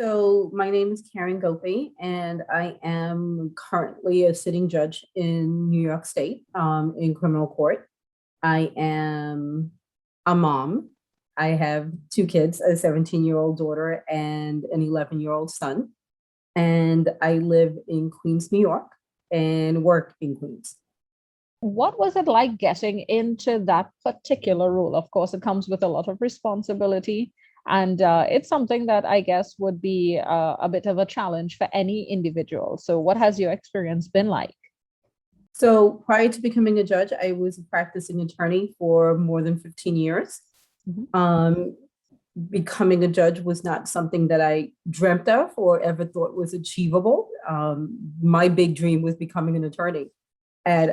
So my name is Karen Gopee, and I am currently a sitting judge in New York State in criminal court. I am a mom. I have two kids, a 17-year-old daughter and an 11-year-old son. And I live in Queens, New York, and work in Queens. What was it like getting into that particular role? Of course, it comes with a lot of responsibility, and it's something that I guess would be a bit of a challenge for any individual. So, what has your experience been like? So prior to becoming a judge, I was a practicing attorney for more than 15 years. Mhm. Um, Becoming a judge was not something that I dreamt of or ever thought was achievable. My big dream was becoming an attorney. And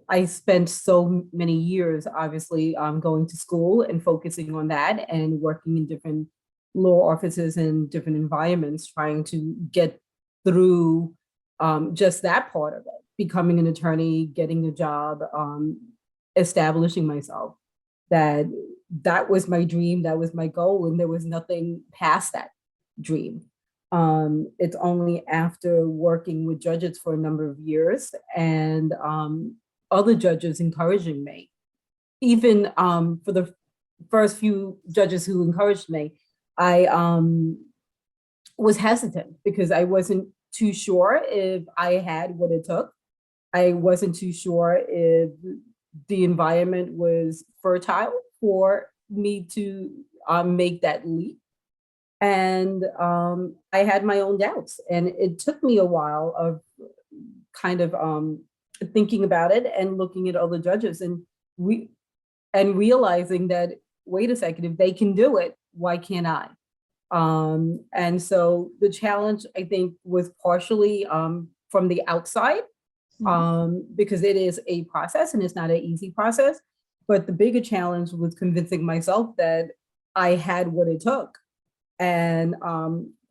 I spent so many years, obviously, going to school and focusing on that and working in different law offices and different environments, trying to get through just that part of it, becoming an attorney, getting a job, establishing myself. That that was my dream, that was my goal, and there was nothing past that dream. It's only after working with judges for a number of years and other judges encouraging me, even for the first few judges who encouraged me, I was hesitant because I wasn't too sure if I had what it took. I wasn't too sure if the environment was fertile for me to make that leap. And I had my own doubts, and it took me a while of kind of thinking about it and looking at other judges we and realizing that, wait a second, if they can do it, why can't I? And so the challenge, I think, was partially from the outside, Mhm. because it is a process and it's not an easy process. But the bigger challenge was convincing myself that I had what it took, and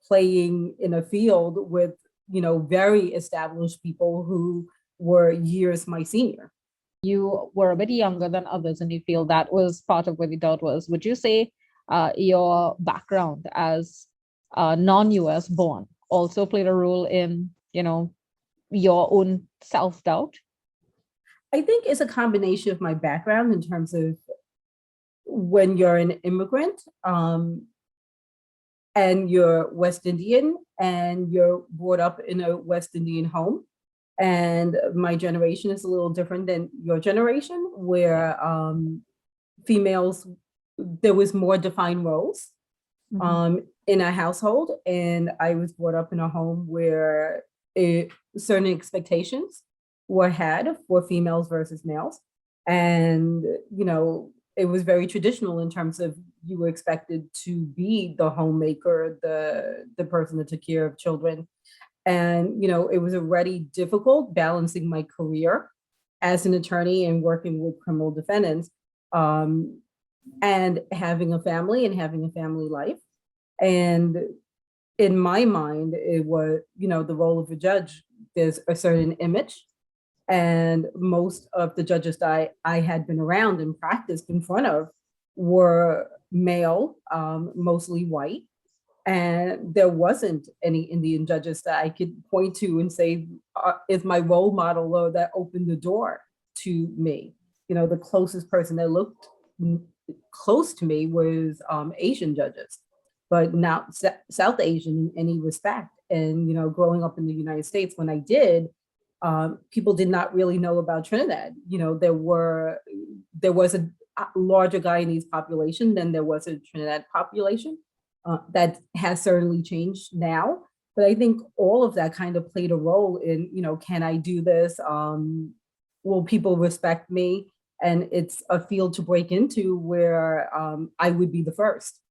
playing in a field with, very established people who were years my senior. You were a bit younger than others, and you feel that was part of what the doubt was. Would you say your background as non-US born also played a role in, your own self-doubt? I think it's a combination of my background in terms of when you're an immigrant, and you're West Indian and you're brought up in a West Indian home. And my generation is a little different than your generation, where females, there was more defined roles Mhm. in a household. And I was brought up in a home where certain expectations were had for females versus males. And, it was very traditional in terms of you were expected to be the homemaker, the person that took care of children. And, it was already difficult balancing my career as an attorney and working with criminal defendants, um, and having a family and having a family life. And in my mind, it was, the role of a judge, there's a certain image. And most of the judges that I had been around and practiced in front of were male, mostly white. And there wasn't any Indian judges that I could point to and say is my role model or that opened the door to me. The closest person that looked close to me was Asian judges, but not South Asian in any respect. And, growing up in the United States, when I did, people did not really know about Trinidad. There was a larger Guyanese population than there was a Trinidad population. That has certainly changed now, but I think all of that kind of played a role in, can I do this? Will people respect me? And it's a field to break into where I would be the first.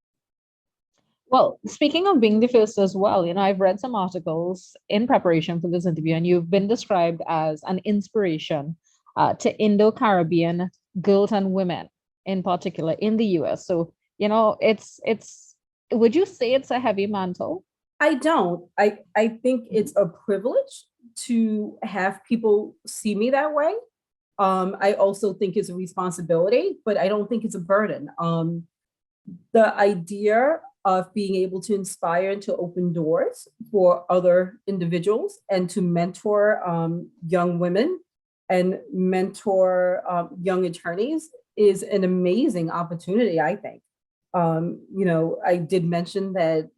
Well, speaking of being the first as well, I've read some articles in preparation for this interview, and you've been described as an inspiration to Indo-Caribbean girls and women in particular in the US. So, would you say it's a heavy mantle? I don't. I think it's a privilege to have people see me that way. I also think it's a responsibility, but I don't think it's a burden. The idea of being able to inspire and to open doors for other individuals and to mentor young women and mentor young attorneys is an amazing opportunity, I think. I did mention that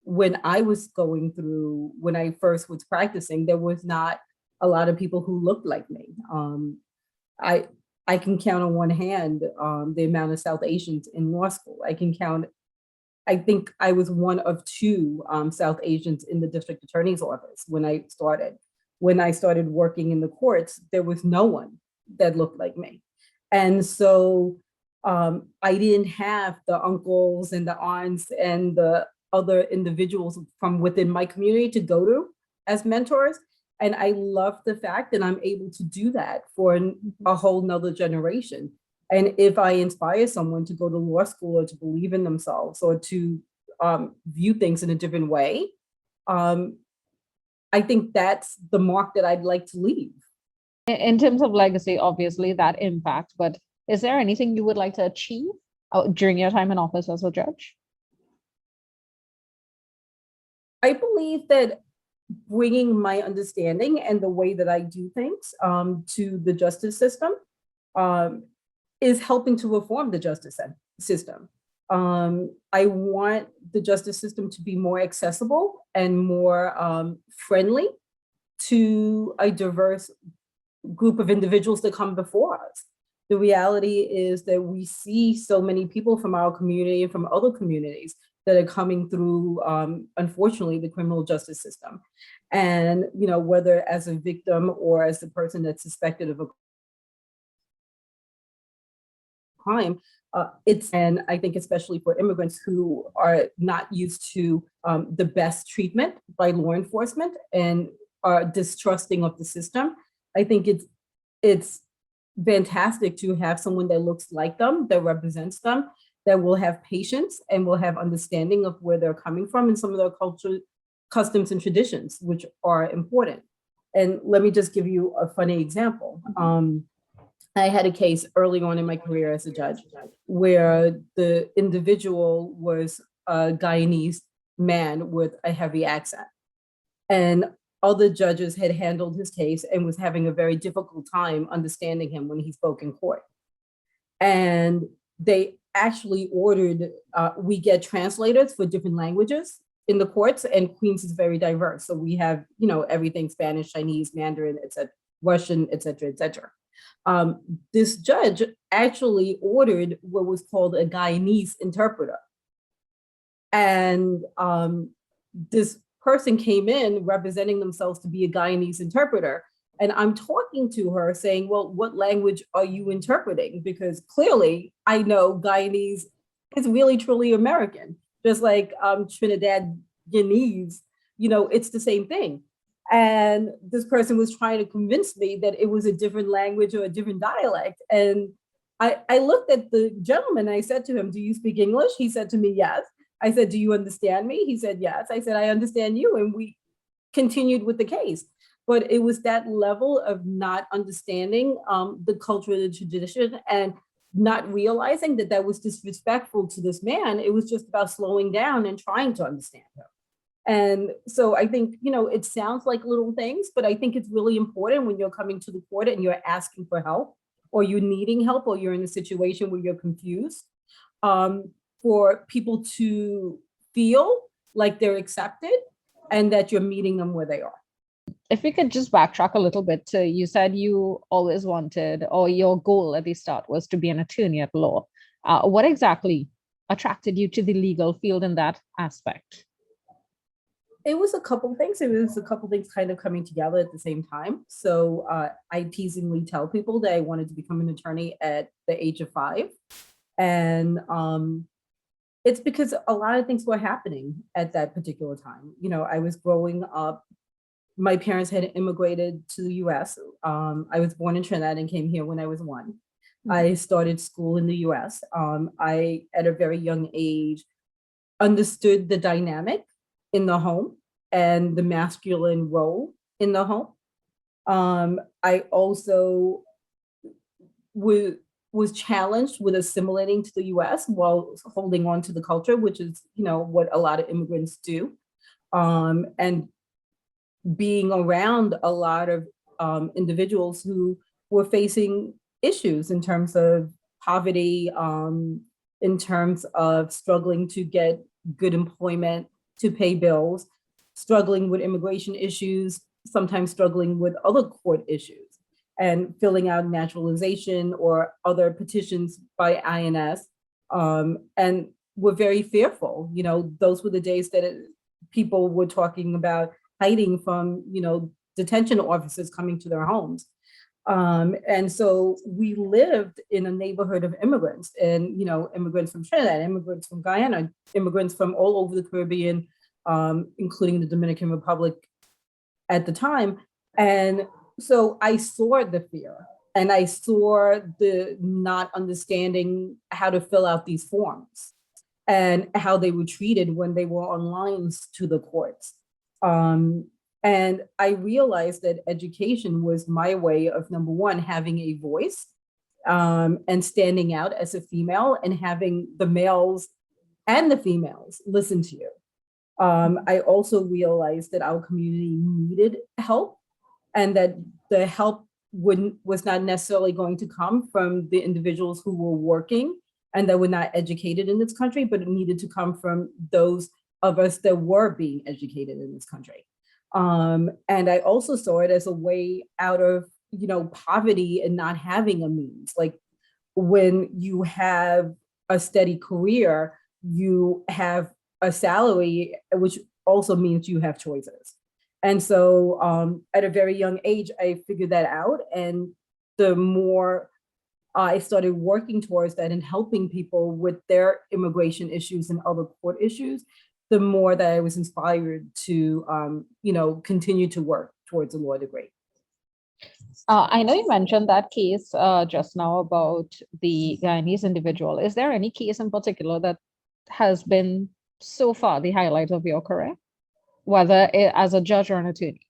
when I was when I first was practicing, there was not a lot of people who looked like me. I I can count on one hand the amount of South Asians in law school. I think I was one of two South Asians in the district attorney's office when I started. When I started working in the courts, there was no one that looked like me. And so I didn't have the uncles and the aunts and the other individuals from within my community to go to as mentors. And I love the fact that I'm able to do that for a whole nother generation. And if I inspire someone to go to law school or to believe in themselves or to view things in a different way, I think that's the mark that I'd like to leave. In terms of legacy, obviously that impact, but is there anything you would like to achieve during your time in office as a judge? I believe that bringing my understanding and the way that I do things to the justice system is helping to reform the justice system. I want the justice system to be more accessible and more friendly to a diverse group of individuals that come before us. The reality is that we see so many people from our community and from other communities that are coming through, unfortunately, the criminal justice system. And, whether as a victim or as the person that's suspected of a crime, and I think especially for immigrants who are not used to the best treatment by law enforcement and are distrusting of the system, I think it's fantastic to have someone that looks like them, that represents them, that will have patience and will have understanding of where they're coming from and some of their culture, customs and traditions, which are important. And let me just give you a funny example. I had a case early on in my career as a judge where the individual was a Guyanese man with a heavy accent. And other judges had handled his case and was having a very difficult time understanding him when he spoke in court. And they actually ordered, we get translators for different languages in the courts, and Queens is very diverse. So we have, everything Spanish, Chinese, Mandarin, etc., Russian, etc. This judge actually ordered what was called a Guyanese interpreter. And this person came in representing themselves to be a Guyanese interpreter. And I'm talking to her saying, well, what language are you interpreting? Because clearly I know Guyanese is really, truly American, just like Trinidadianese, it's the same thing. And this person was trying to convince me that it was a different language or a different dialect. And I looked at the gentleman and I said to him, do you speak English? He said to me, yes. I said, do you understand me? He said, yes. I said, I understand you. And we continued with the case. But it was that level of not understanding the culture of the tradition and not realizing that that was disrespectful to this man. It was just about slowing down and trying to understand him. And so I think, it sounds like little things, but I think it's really important when you're coming to the court and you're asking for help or you're needing help or you're in a situation where you're confused, for people to feel like they're accepted and that you're meeting them where they are. If we could just backtrack a little bit to, you said you always wanted, or your goal at the start was to be an attorney at law. What exactly attracted you to the legal field in that aspect? It was a couple things. It was a couple things kind of coming together at the same time. So I teasingly tell people that I wanted to become an attorney at the age of 5. And it's because a lot of things were happening at that particular time. I was growing up. My parents had immigrated to the US. I was born in Trinidad and came here when I was 1. Mm-hmm. I started school in the US. I, at a very young age, understood the dynamic in the home and the masculine role in the home. I also was challenged with assimilating to the US while holding on to the culture, which is, what a lot of immigrants do. And being around a lot of individuals who were facing issues in terms of poverty, in terms of struggling to get good employment, to pay bills, struggling with immigration issues, sometimes struggling with other court issues, and filling out naturalization or other petitions by INS. And were very fearful. Those were the days that people were talking about hiding from, detention officers coming to their homes. And so we lived in a neighborhood of immigrants, and, immigrants from Trinidad, immigrants from Guyana, immigrants from all over the Caribbean, including the Dominican Republic at the time. And so I saw the fear, and I saw the not understanding how to fill out these forms and how they were treated when they were on lines to the courts. And I realized that education was my way of, number one, having a voice, and standing out as a female, and having the males and the females listen to you. I also realized that our community needed help, and that the help was not necessarily going to come from the individuals who were working and that were not educated in this country, but it needed to come from those of us that were being educated in this country. And I also saw it as a way out of, poverty and not having a means. Like, when you have a steady career, you have a salary, which also means you have choices. And so at a very young age, I figured that out. And the more I started working towards that and helping people with their immigration issues and other court issues, the more that I was inspired to, continue to work towards a law degree. I know you mentioned that case just now about the Guyanese individual. Is there any case in particular that has been so far the highlight of your career, whether as a judge or an attorney?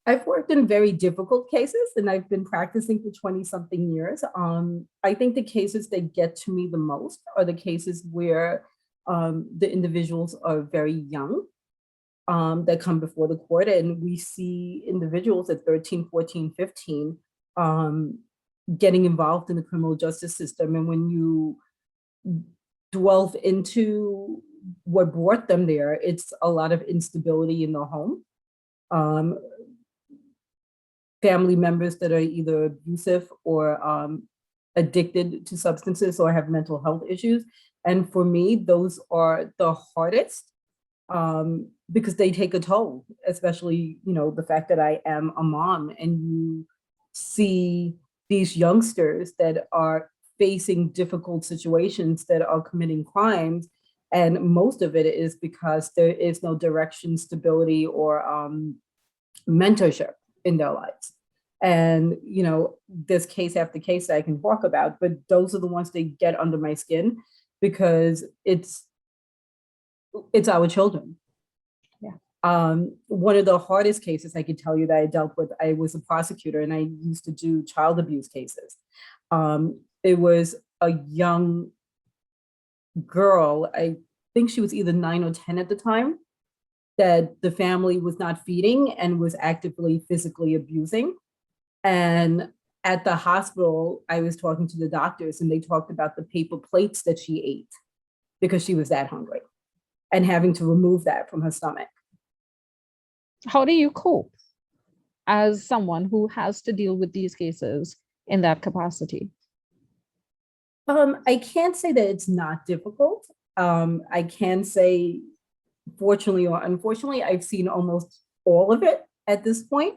I've worked in very difficult cases, and I've been practicing for 20 something years. I think the cases that get to me the most are the cases where the individuals are very young, that come before the court, and we see individuals at 13, 14, 15 getting involved in the criminal justice system. And when you delve into what brought them there, it's a lot of instability in the home. Family members that are either abusive or addicted to substances or have mental health issues. And for me, those are the hardest, because they take a toll, especially, the fact that I am a mom, and you see these youngsters that are facing difficult situations, that are committing crimes. And most of it is because there is no direction, stability, or mentorship in their lives. And, there's case after case that I can talk about, but those are the ones that get under my skin, because it's our children. Yeah. One of the hardest cases I could tell you that I dealt with, I was a prosecutor, and I used to do child abuse cases. It was a young girl, I think she was either 9 or 10 at the time, that the family was not feeding and was actively physically abusing. And at the hospital, I was talking to the doctors, and they talked about the paper plates that she ate because she was that hungry, and having to remove that from her stomach. How do you cope as someone who has to deal with these cases in that capacity? I can't say that it's not difficult. I can say, fortunately or unfortunately, I've seen almost all of it at this point.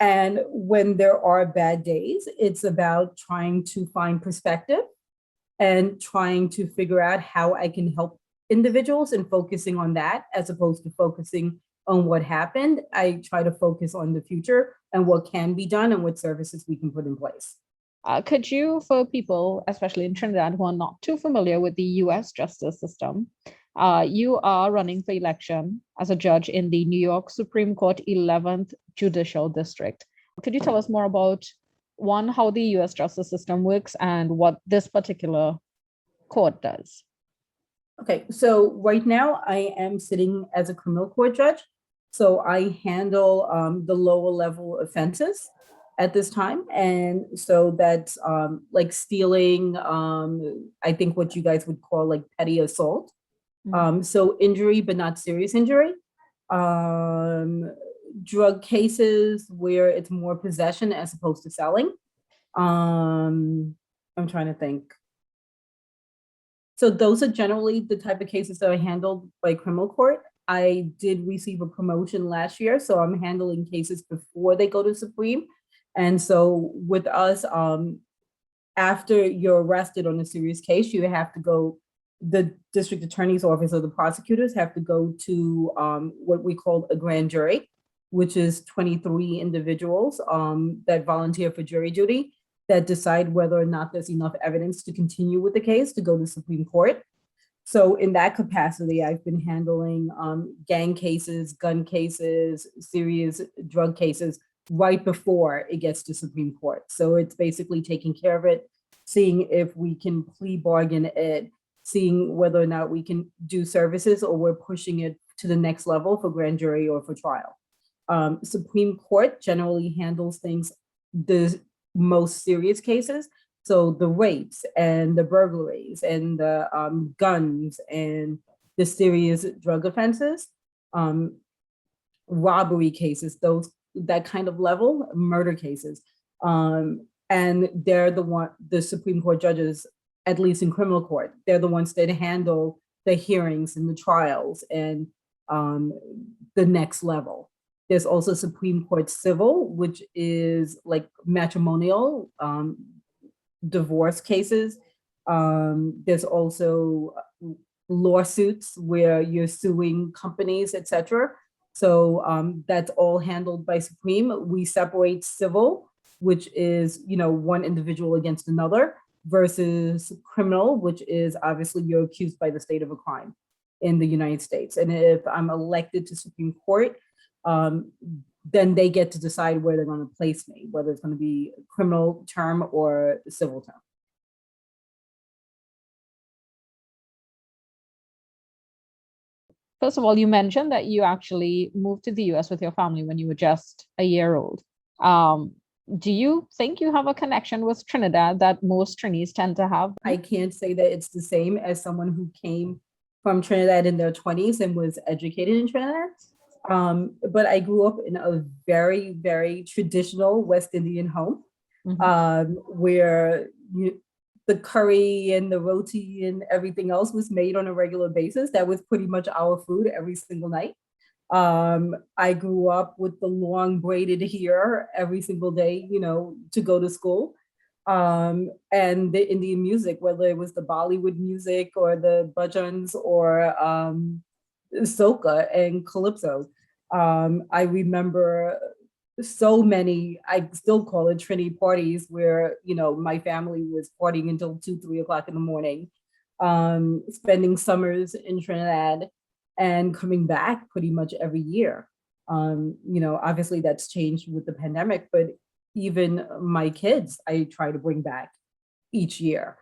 And when there are bad days, it's about trying to find perspective and trying to figure out how I can help individuals, and focusing on that as opposed to focusing on what happened. I try to focus on the future and what can be done and what services we can put in place. Could you, for people, especially in Trinidad, who are not too familiar with the US justice system, you are running for election as a judge in the New York Supreme Court 11th Judicial District. Could you tell us more about one, how the US justice system works and what this particular court does. Okay, so right now I am sitting as a criminal court judge. So I handle the lower level offenses at this time. And so that's like stealing, I think what you guys would call like petty assault. So injury, but not serious injury. Drug cases where it's more possession as opposed to selling. I'm trying to think. So those are generally the type of cases that I handled by criminal court. I did receive a promotion last year, so I'm handling cases before they go to Supreme. And so with us, after you're arrested on a serious case, you have to go, the district attorney's office or the prosecutors have to go to what we call a grand jury, which is 23 individuals that volunteer for jury duty that decide whether or not there's enough evidence to continue with the case to go to Supreme Court. So in that capacity, I've been handling gang cases, gun cases, serious drug cases right before it gets to Supreme Court. So it's basically taking care of it, seeing if we can plea bargain it, seeing whether or not we can do services or we're pushing it to the next level for grand jury or for trial. Supreme Court generally handles things, the most serious cases. So the rapes and the burglaries and the guns and the serious drug offenses, robbery cases, that kind of level, murder cases. And they're the Supreme Court judges, at least in criminal court, they're the ones that handle the hearings and the trials and the next level. There's also Supreme Court civil, which is like matrimonial, divorce cases. There's also lawsuits where you're suing companies, etc. So that's all handled by Supreme. We separate civil, which is, one individual against another, versus criminal, which is obviously you're accused by the state of a crime in the United States. And if I'm elected to Supreme Court, then they get to decide where they're going to place me, whether it's going to be a criminal term or a civil term. First of all, you mentioned that you actually moved to the US with your family when you were just a year old. Do you think you have a connection with Trinidad that most Trinis tend to have? I can't say that it's the same as someone who came from Trinidad in their 20s and was educated in Trinidad. But I grew up in a very, very traditional West Indian home, where the curry and the roti and everything else was made on a regular basis. That was pretty much our food every single night. I grew up with the long braided hair every single day, to go to school. And the Indian music, whether it was the Bollywood music or the bhajans or soca and calypso. I remember so many, I still call it Trini parties where, my family was partying until 2-3 o'clock in the morning, spending summers in Trinidad and coming back pretty much every year. Obviously that's changed with the pandemic, but even my kids, I try to bring back each year.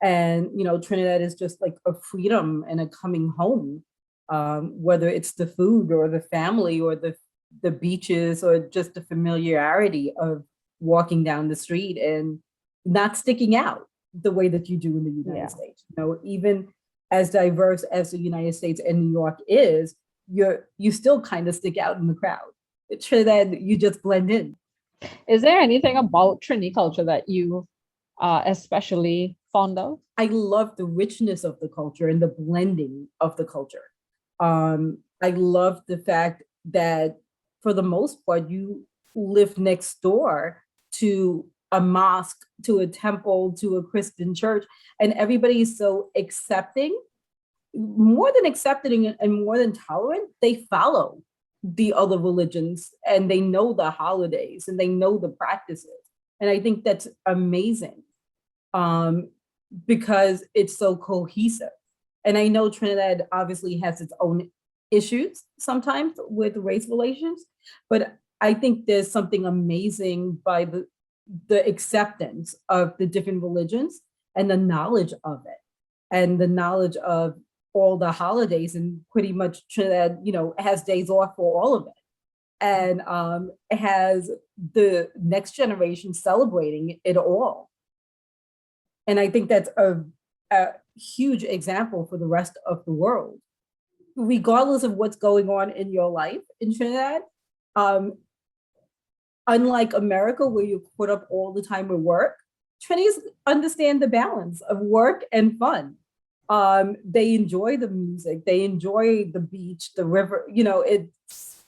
And, Trinidad is just like a freedom and a coming home, whether it's the food or the family or the beaches or just the familiarity of walking down the street and not sticking out the way that you do in the United States. Even as diverse as the United States and New York is, you still kind of stick out in the crowd. Trinidad, you just blend in. Is there anything about Trini culture that you especially fond of? I love the richness of the culture and the blending of the culture. I love the fact that for the most part, you live next door to a mosque, to a temple, to a Christian church, and everybody is so accepting, more than accepting and more than tolerant. They follow the other religions and they know the holidays and they know the practices. And I think that's amazing because it's so cohesive. And I know Trinidad obviously has its own issues sometimes with race relations, but I think there's something amazing by the acceptance of the different religions and the knowledge of it, and the knowledge of all the holidays, and pretty much Trinidad, has days off for all of it, and has the next generation celebrating it all. And I think that's a huge example for the rest of the world, regardless of what's going on in your life in Trinidad. Unlike America, where you're put up all the time with work, Trinis understand the balance of work and fun. They enjoy the music, they enjoy the beach, the river,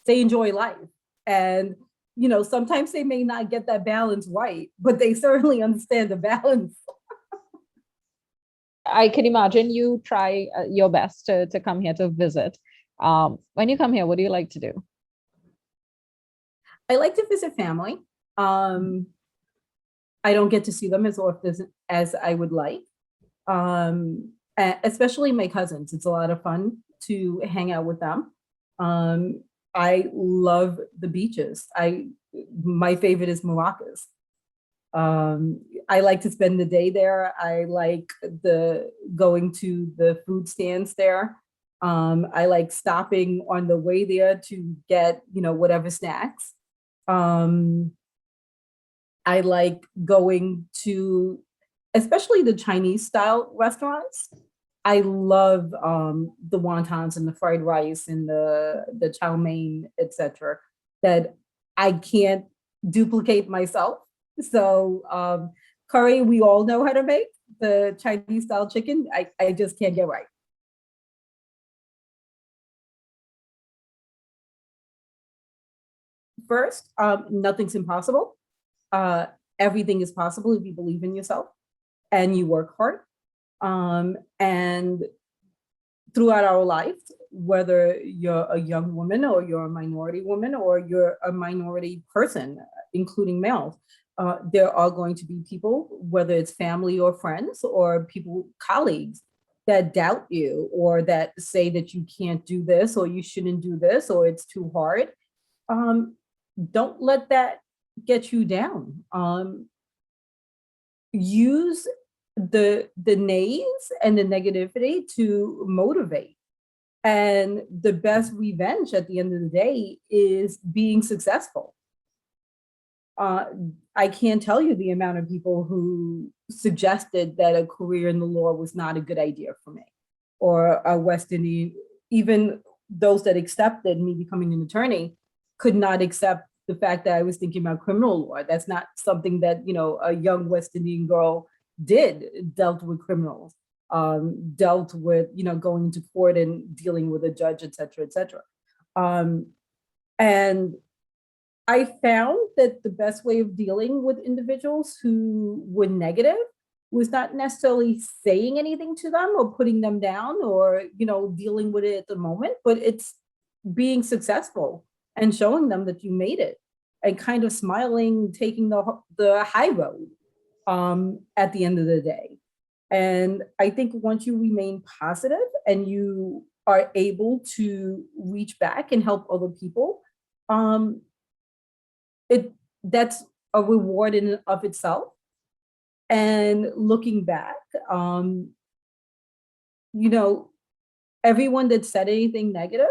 they enjoy life. And, sometimes they may not get that balance right, but they certainly understand the balance. I can imagine you try your best to come here to visit. When you come here, what do you like to do? I like to visit family. I don't get to see them as often as I would like, especially my cousins. It's a lot of fun to hang out with them. I love the beaches. My favorite is Maracas. I like to spend the day there. I like going to the food stands there. I like stopping on the way there to get, whatever snacks. I like going to, especially the Chinese style restaurants. I love the wontons and the fried rice and the chow mein, etc. that I can't duplicate myself. So curry, we all know how to make. The Chinese style chicken, I just can't get right. First, nothing's impossible. Everything is possible if you believe in yourself and you work hard. And throughout our life, whether you're a young woman or you're a minority woman or you're a minority person, including males, there are going to be people, whether it's family or friends or people, colleagues, that doubt you or that say that you can't do this or you shouldn't do this or it's too hard. Don't let that get you down. Use the nays and the negativity to motivate. And the best revenge at the end of the day is being successful. I can't tell you the amount of people who suggested that a career in the law was not a good idea for me, or a West Indian, even those that accepted me becoming an attorney could not accept the fact that I was thinking about criminal law. That's not something that, a young West Indian girl dealt with criminals, dealt with, going into court and dealing with a judge, et cetera, et cetera. And I found that the best way of dealing with individuals who were negative was not necessarily saying anything to them or putting them down or, dealing with it at the moment, but it's being successful and showing them that you made it and kind of smiling, taking the high road at the end of the day. And I think once you remain positive and you are able to reach back and help other people, that's a reward in and of itself. And looking back, everyone that said anything negative,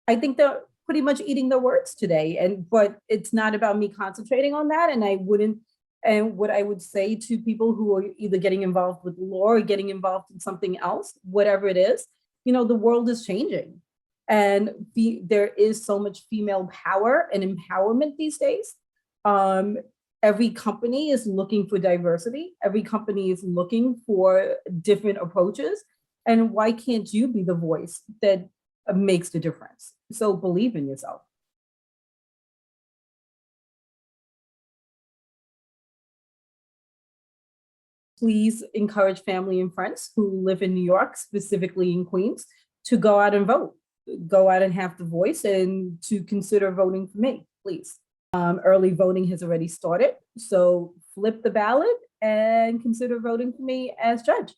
I think they're pretty much eating their words today. But it's not about me concentrating on that. And what I would say to people who are either getting involved with law or getting involved in something else, whatever it is, the world is changing. And there is so much female power and empowerment these days. Every company is looking for diversity. Every company is looking for different approaches. And why can't you be the voice that makes the difference? So believe in yourself. Please encourage family and friends who live in New York, specifically in Queens, to go out and vote. Go out and have the voice and to consider voting for me, please. Early voting has already started, so flip the ballot and consider voting for me as judge.